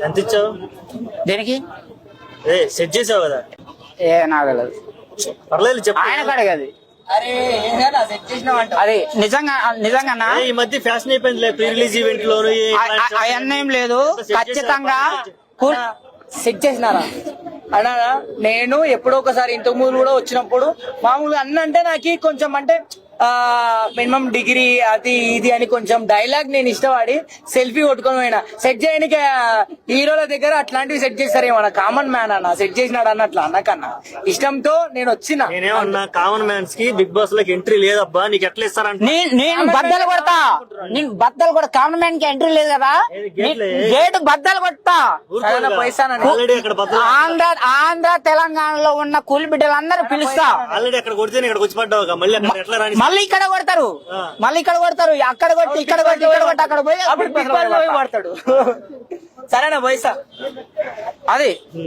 ఎంత ఇచ్చావు? దేనికి సెట్ చేసావు కదా? ఏ నాకు తెలియదు, పర్లేదు చెప్పు. ఆయన కాడికి అది. అది నిజంగా ఈ మధ్య ఫ్యాషన్ అయిపోయింది ప్రీ రిలీజ్ ఈవెంట్ లోను అవన్నీ ఏం లేదు. ఖచ్చితంగా సెట్ చేసినారా అన్నా? నేను ఎప్పుడో ఒకసారి ఇంతకు ముందు కూడా వచ్చినప్పుడు మామూలుగా అన్న అంటే నాకు కొంచెం అంటే మినిమం డిగ్రీ అది ఇది అని కొంచెం డైలాగ్ నేను ఇష్టపడి సెల్ఫీ కొట్టుకొని పోయినా. సెట్ చేయడానికి హీరోల దగ్గర అట్లాంటివి సెట్ చేస్తారేమో, కామన్ మ్యాన్ అన్న సెట్ చేసినాడు అన్నట్లు అన్నకన్నా ఇష్టంతో నేను వచ్చిన. నేనేమన్నా కామన్ మ్యాన్స్ కి బిగ్ బాస్ లోకి ఎంట్రీ లేదబ్బా, నీకు ఎట్లా ఇస్తారంట? నేను బద్దలు కొడతా, నేను బద్దలు కూడా కామన్ మ్యాన్ కి ఎంట్రీ లేదు కదా, గేటు బద్దలు కొడతా. ఆంధ్ర తెలంగాణలో ఉన్న కూలి బిడ్డలందరూ పిలుస్తా. ఆల్రెడీ అక్కడ కొడితే ఇక్కడ వచ్చి పడ్డావు, మళ్ళీ అక్కడ ఎట్లా రాని? మళ్ళీ ఇక్కడ కొడతారు, అక్కడ కొట్టి ఇక్కడ కొట్టి అక్కడ పోయి పడతాడు. సరేనా పైసా అది